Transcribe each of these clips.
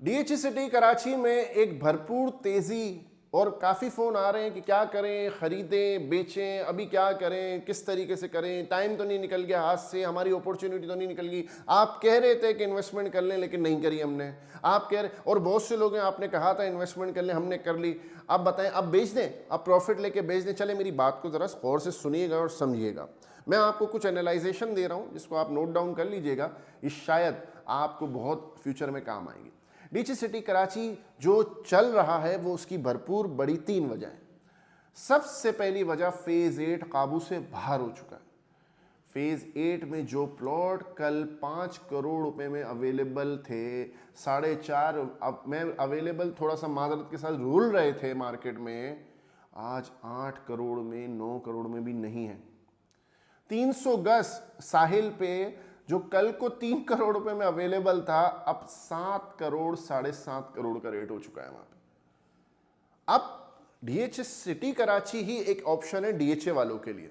DHA city Karachi में एक भरपूर तेजी और काफ़ी फ़ोन आ रहे हैं कि क्या करें, ख़रीदें, बेचें, अभी क्या करें, किस तरीके से करें, टाइम तो नहीं निकल गया हाथ से, हमारी अपॉर्चुनिटी तो नहीं निकल गई। आप कह रहे थे कि इन्वेस्टमेंट कर लें लेकिन नहीं करी हमने। आप कह रहे, और बहुत से लोग हैं, आपने कहा था इन्वेस्टमेंट कर लें, हमने कर ली। अब बताएं, अब बेच दें, अब प्रॉफिट लेके बेच दें। चले मेरी बात को ज़रा गौर से सुनिएगा और समझिएगा। मैं आपको कुछ एनालाइजेशन दे रहा हूँ जिसको आप नोट डाउन कर लीजिएगा, ये शायद आपको बहुत फ्यूचर में काम आएंगी। डीएचए सिटी कराची जो चल रहा है वो उसकी भरपूर बड़ी 3 वजह है। सबसे पहली वजह फेज 8 काबू से बाहर हो चुका है। फेज 8 में जो प्लॉट कल 5 करोड़ रुपए में अवेलेबल थे, 4.5 में अवेलेबल, थोड़ा सा माजरत के साथ रुल रहे थे मार्केट में, आज 8 करोड़ में, 9 करोड़ में भी नहीं है। 300 गज साहिल पे जो कल को 3 करोड़ रुपए में अवेलेबल था, अब 7 करोड़, 7.5 करोड़ का रेट हो चुका है वहां पे। अब डीएचए सिटी कराची ही एक ऑप्शन है डीएचए वालों के लिए।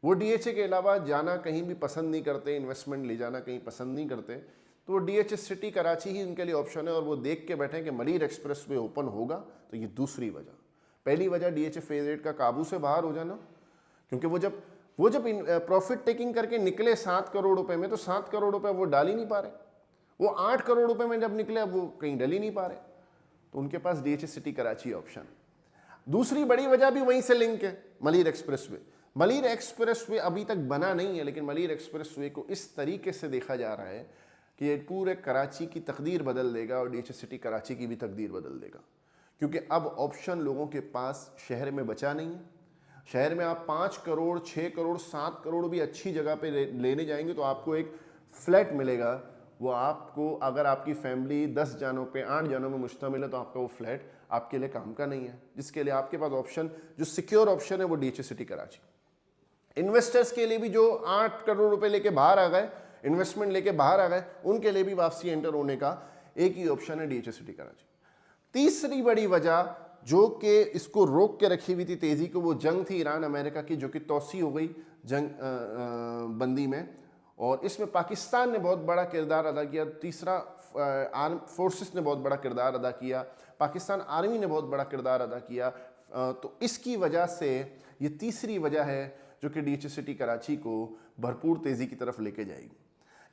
वो डीएचए के अलावा जाना कहीं भी पसंद नहीं करते, इन्वेस्टमेंट ले जाना कहीं पसंद नहीं करते, तो वो डीएचए सिटी कराची ही उनके लिए ऑप्शन है। और वो देख के बैठे कि मलीर एक्सप्रेस वे ओपन होगा, तो ये दूसरी वजह। पहली वजह डीएचए फेज 8 का काबू से बाहर हो जाना, क्योंकि वो जब प्रॉफिट टेकिंग करके निकले 7 करोड़ रुपए में, तो 7 करोड़ रुपए वो डाल ही नहीं पा रहे। वो 8 करोड़ रुपए में जब निकले, अब वो कहीं डल ही नहीं पा रहे, तो उनके पास डीएचए सिटी कराची ऑप्शन। दूसरी बड़ी वजह भी वहीं से लिंक है, मलीर एक्सप्रेसवे। मलीर एक्सप्रेसवे अभी तक बना नहीं है, लेकिन मलीर एक्सप्रेसवे को इस तरीके से देखा जा रहा है कि ये पूरे कराची की तकदीर बदल देगा और डीएचए सिटी कराची की भी तकदीर बदल देगा। क्योंकि अब ऑप्शन लोगों के पास शहर में बचा नहीं है। शहर में आप 5 करोड़, 6 करोड़, 7 करोड़ भी अच्छी जगह पे लेने जाएंगे तो आपको एक फ्लैट मिलेगा। वो आपको, अगर आपकी फैमिली 10 जानों पे, 8 जानों में मुश्तमिल है, तो आपका वो फ्लैट आपके लिए काम का नहीं है। जिसके लिए आपके पास ऑप्शन, जो सिक्योर ऑप्शन है, वो डीएचए सिटी कराची। इन्वेस्टर्स के लिए भी जो 8 करोड़ रुपए लेके बाहर आ गए, इन्वेस्टमेंट लेके बाहर आ गए, उनके लिए भी वापसी एंटर होने का एक ही ऑप्शन है, डीएचए सिटी कराची। तीसरी बड़ी वजह जो कि इसको रोक के रखी हुई थी तेजी को, वो जंग थी ईरान अमेरिका की, जो कि तोसी हो गई जंग बंदी में, और इसमें पाकिस्तान ने बहुत बड़ा किरदार अदा किया। तीसरा, आर्म फोर्सेस ने बहुत बड़ा किरदार अदा किया, पाकिस्तान आर्मी ने बहुत बड़ा किरदार अदा किया। तो इसकी वजह से ये तीसरी वजह है जो कि डीएचए सिटी कराची को भरपूर तेज़ी की तरफ लेके जाएगी।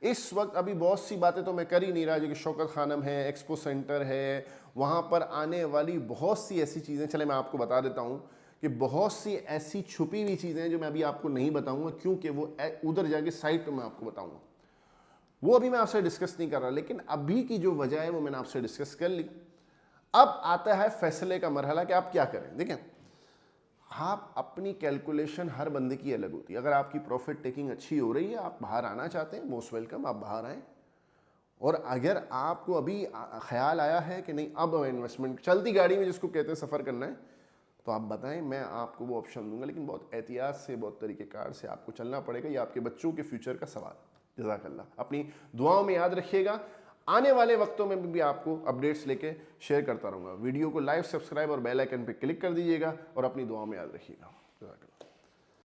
इस वक्त अभी बहुत सी बातें तो मैं कर ही नहीं रहा, जो कि शौकत खानम है, एक्सपो सेंटर है, वहाँ पर आने वाली बहुत सी ऐसी चीज़ें, चले मैं आपको बता देता हूँ कि बहुत सी ऐसी छुपी हुई चीज़ें हैं जो मैं अभी आपको नहीं बताऊँगा, क्योंकि वो उधर जाके साइट पर मैं आपको बताऊँगा। वो अभी मैं आपसे डिस्कस नहीं कर रहा, लेकिन अभी की जो वजह है वो मैंने आपसे डिस्कस कर ली। अब आता है फैसले का मरहला कि आप क्या करें। देखें, आप अपनी कैलकुलेशन हर बंदे की अलग होती है। अगर आपकी प्रॉफिट टेकिंग अच्छी हो रही है, आप बाहर आना चाहते हैं, मोस्ट वेलकम, आप बाहर आएँ। और अगर आपको अभी ख्याल आया है कि नहीं, अब इन्वेस्टमेंट, चलती गाड़ी में जिसको कहते हैं सफ़र करना है, तो आप बताएं, मैं आपको वो ऑप्शन दूंगा, लेकिन बहुत एहतियात से, बहुत तरीक़ेकार से आपको चलना पड़ेगा। ये आपके बच्चों के फ्यूचर का सवाल। जज़ाकल्लाह। अपनी दुआओं में याद रखिएगा। आने वाले वक्तों में भी आपको अपडेट्स लेके शेयर करता रहूँगा। वीडियो को लाइक, सब्सक्राइब और बेल आइकन पे क्लिक कर दीजिएगा और अपनी दुआओं में याद रखिएगा। जज़ाकल्लाह।